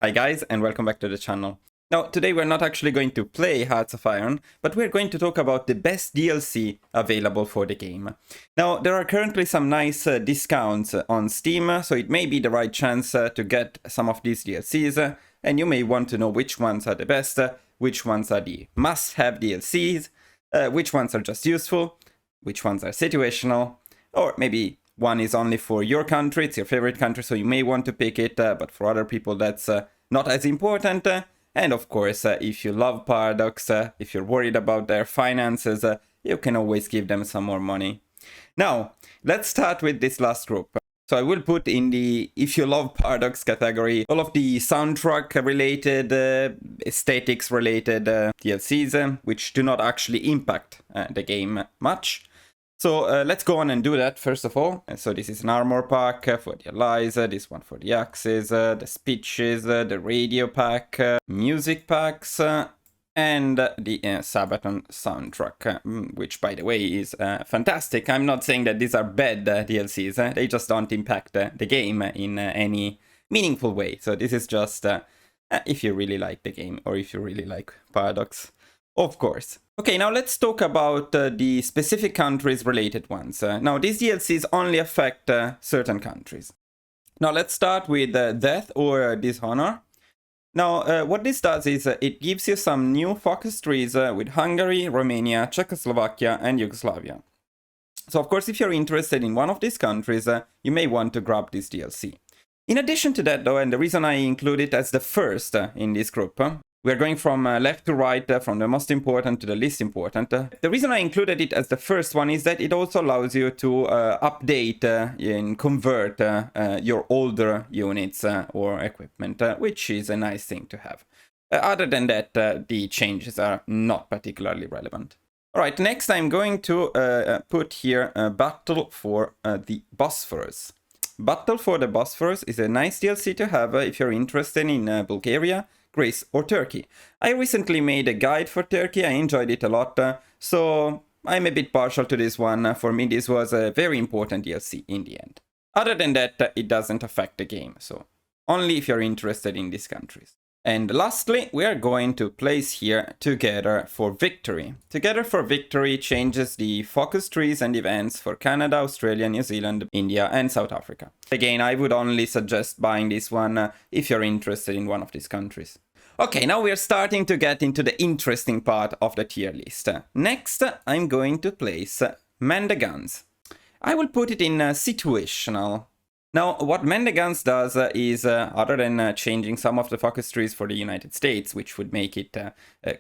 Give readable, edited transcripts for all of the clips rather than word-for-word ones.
Hi guys, and welcome back to the channel. Now, today we're not actually going to play Hearts of Iron, but we're going to talk about the best DLC available for the game. Now, there are currently some nice discounts on Steam, so it may be the right chance to get some of these DLCs, and you may want to know which ones are the best, which ones are the must-have DLCs, which ones are just useful, which ones are situational, or maybe one is only for your country, it's your favorite country, so you may want to pick it, but for other people that's not as important. And of course, if you love Paradox, if you're worried about their finances, you can always give them some more money. Now, let's start with this last group. So I will put in the if you love Paradox category all of the soundtrack related, aesthetics related DLCs, which do not actually impact the game much. So let's go on and do that first of all. So this is an armor pack for the allies, this one for the axes, the speeches, the radio pack, music packs, and the Sabaton soundtrack, which by the way is fantastic. I'm not saying that these are bad DLCs, they just don't impact the game in any meaningful way. So this is just if you really like the game or if you really like Paradox, of course. Okay, now let's talk about the specific countries related ones. Now, these DLCs only affect certain countries. Now, let's start with Death or Dishonor. Now, what this does is it gives you some new focus trees with Hungary, Romania, Czechoslovakia, and Yugoslavia. So, of course, if you're interested in one of these countries, you may want to grab this DLC. In addition to that, though, and the reason I include it as the first in this group, we're going from left to right, from the most important to the least important. The reason I included it as the first one is that it also allows you to update and convert your older units or equipment, which is a nice thing to have. Other than that, the changes are not particularly relevant. Alright, next I'm going to put here Battle for the Bosphorus. Battle for the Bosphorus is a nice DLC to have if you're interested in Bulgaria, Greece, or Turkey. I recently made a guide for Turkey, I enjoyed it a lot, so I'm a bit partial to this one. For me, this was a very important DLC in the end. Other than that, it doesn't affect the game, so only if you're interested in these countries. And lastly, we are going to place here Together for Victory. Together for Victory changes the focus trees and events for Canada, Australia, New Zealand, India, and South Africa. Again, I would only suggest buying this one if you're interested in one of these countries. Okay, now we're starting to get into the interesting part of the tier list. Next, I'm going to place Man the Guns. I will put it in situational. Now, what Man the Guns does is, other than changing some of the focus trees for the United States, which would make it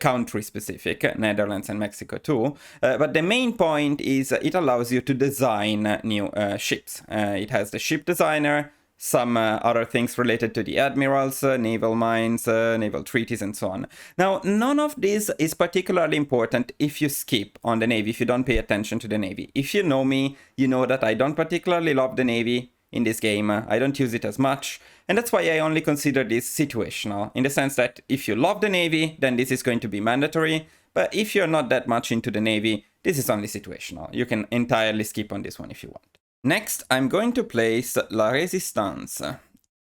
country-specific, Netherlands and Mexico too, but the main point is it allows you to design new ships. It has the ship designer, some other things related to the admirals, naval mines, naval treaties, and so on. Now, none of this is particularly important if you skip on the Navy, if you don't pay attention to the Navy. If you know me, you know that I don't particularly love the Navy in this game. I don't use it as much, and that's why I only consider this situational, in the sense that if you love the Navy, then this is going to be mandatory, but if you're not that much into the Navy, this is only situational. You can entirely skip on this one if you want. Next, I'm going to place La Resistance,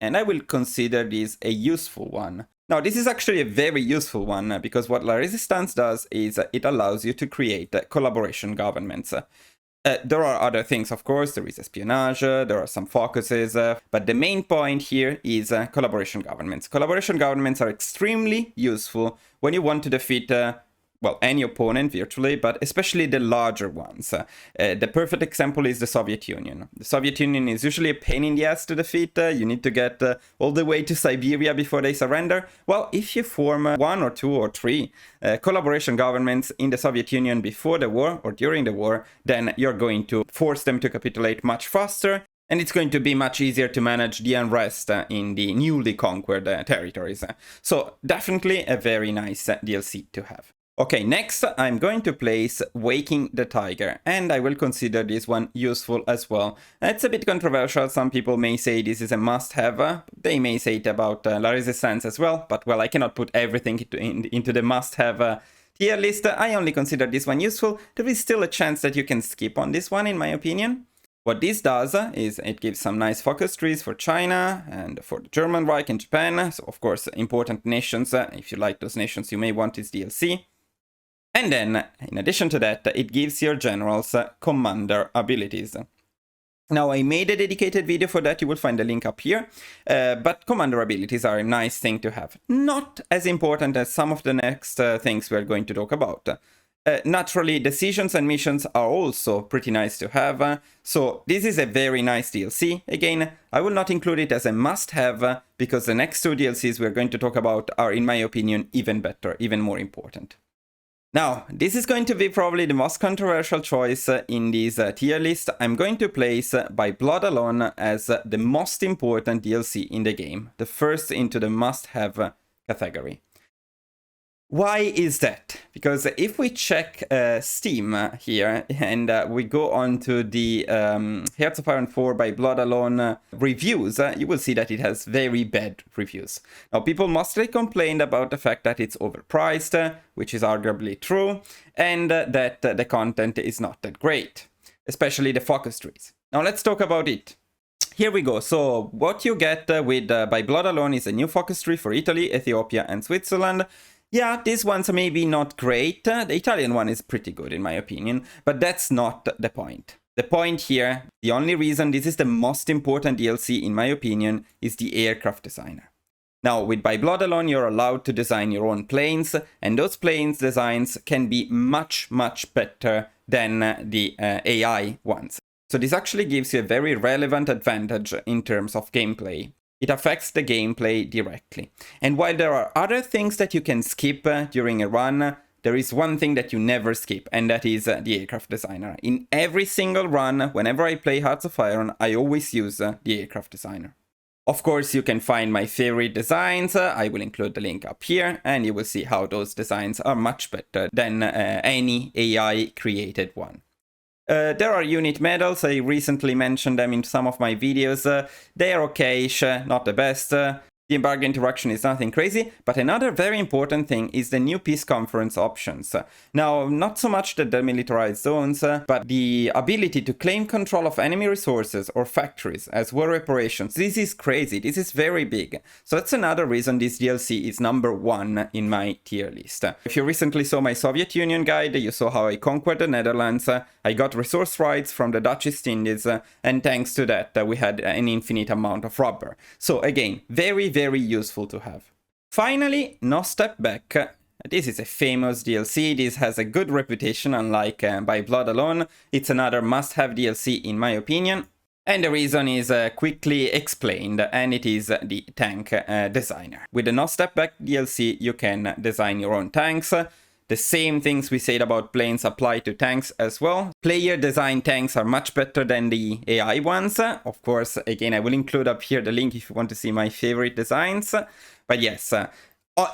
and I will consider this a useful one. Now, this is actually a very useful one, because what La Resistance does is it allows you to create collaboration governments. There are other things, of course, there is espionage, there are some focuses, but the main point here is collaboration governments. Collaboration governments are extremely useful when you want to defeat well, any opponent virtually, but especially the larger ones. The perfect example is the Soviet Union. The Soviet Union is usually a pain in the ass to defeat. You need to get all the way to Siberia before they surrender. Well, if you form one or two or three collaboration governments in the Soviet Union before the war or during the war, then you're going to force them to capitulate much faster, and it's going to be much easier to manage the unrest in the newly conquered territories. So definitely a very nice DLC to have. Okay, next I'm going to place Waking the Tiger, and I will consider this one useful as well. It's a bit controversial, some people may say this is a must-have, they may say it about La Resistance as well, but well, I cannot put everything into the must-have tier list. I only consider this one useful. There is still a chance that you can skip on this one, in my opinion. What this does is it gives some nice focus trees for China and for the German Reich and Japan. So of course, important nations. If you like those nations, you may want this DLC. And then, in addition to that, it gives your generals commander abilities. Now, I made a dedicated video for that, you will find the link up here, but commander abilities are a nice thing to have. Not as important as some of the next things we're going to talk about. Naturally, decisions and missions are also pretty nice to have, so this is a very nice DLC. Again, I will not include it as a must-have, because the next two DLCs we're going to talk about are, in my opinion, even better, even more important. Now, this is going to be probably the most controversial choice in this tier list. I'm going to place By Blood Alone as the most important DLC in the game, the first into the must-have category. Why is that? Because if we check Steam here and we go on to the Hearts of Iron 4 By Blood Alone reviews, you will see that it has very bad reviews. Now, people mostly complained about the fact that it's overpriced, which is arguably true, and that the content is not that great, especially the focus trees. Now, let's talk about it. Here we go. So what you get with By Blood Alone is a new focus tree for Italy, Ethiopia, and Switzerland. Yeah, these ones are maybe not great. The Italian one is pretty good in my opinion, but that's not the point. The point here, the only reason this is the most important DLC in my opinion, is the aircraft designer. Now, with By Blood Alone, you're allowed to design your own planes, and those planes designs can be much better than the AI ones. So this actually gives you a very relevant advantage in terms of gameplay. It affects the gameplay directly. And while there are other things that you can skip during a run, there is one thing that you never skip, and that is the aircraft designer. In every single run, whenever I play Hearts of Iron, I always use the aircraft designer. Of course, you can find my favorite designs. I will include the link up here, and you will see how those designs are much better than any AI created one. There are unit medals. I recently mentioned them in some of my videos. They are okay-ish, not the best. The embargo interaction is nothing crazy, but another very important thing is the new peace conference options. Now, not so much the demilitarized zones, but the ability to claim control of enemy resources or factories as war reparations. This is crazy, this is very big. So that's another reason this DLC is #1 in my tier list. If you recently saw my Soviet Union guide, you saw how I conquered the Netherlands. I got resource rights from the Dutch East Indies, and thanks to that we had an infinite amount of rubber. So again, very useful to have. Finally, No Step Back. This is a famous DLC. This has a good reputation, unlike By Blood Alone. It's another must-have DLC in my opinion. And the reason is quickly explained, and it is the tank designer. With the No Step Back DLC, you can design your own tanks. The same things we said about planes apply to tanks as well. Player design tanks are much better than the AI ones. Of course, again, I will include up here the link if you want to see my favorite designs. But yes,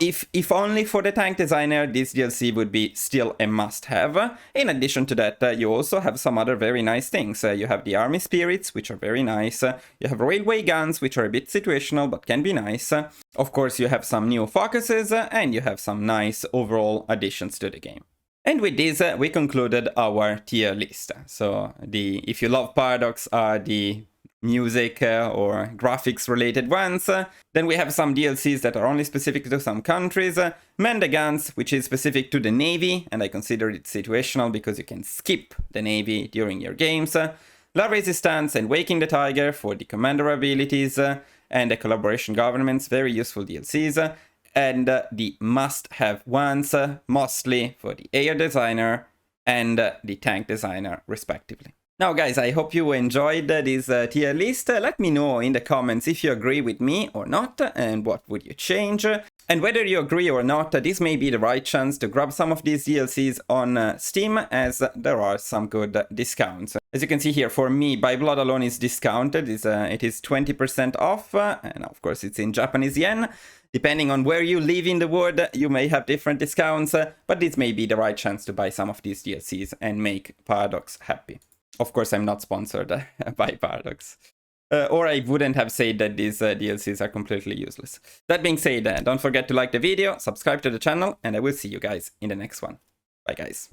if only for the tank designer, this DLC would be still a must-have. In addition to that, you also have some other very nice things. You have the army spirits, which are very nice. You have railway guns, which are a bit situational, but can be nice. Of course, you have some new focuses, and you have some nice overall additions to the game. And with this, we concluded our tier list. So, if you love Paradox, are the music or graphics related ones. Then we have some DLCs that are only specific to some countries. Man the Guns, which is specific to the Navy, and I consider it situational because you can skip the Navy during your games. La Resistance and Waking the Tiger for the commander abilities, and the Collaboration Governments, very useful DLCs. And the must-have ones, mostly for the air designer and the tank designer, respectively. Now guys, I hope you enjoyed this tier list. Let me know in the comments if you agree with me or not, and what would you change. And whether you agree or not, this may be the right chance to grab some of these DLCs on Steam, as there are some good discounts. As you can see here, for me, By Blood Alone is discounted. It is 20% off, and of course it's in Japanese yen. Depending on where you live in the world, you may have different discounts, but this may be the right chance to buy some of these DLCs and make Paradox happy. Of course, I'm not sponsored by Paradox. Or I wouldn't have said that these DLCs are completely useless. That being said, don't forget to like the video, subscribe to the channel, and I will see you guys in the next one. Bye guys.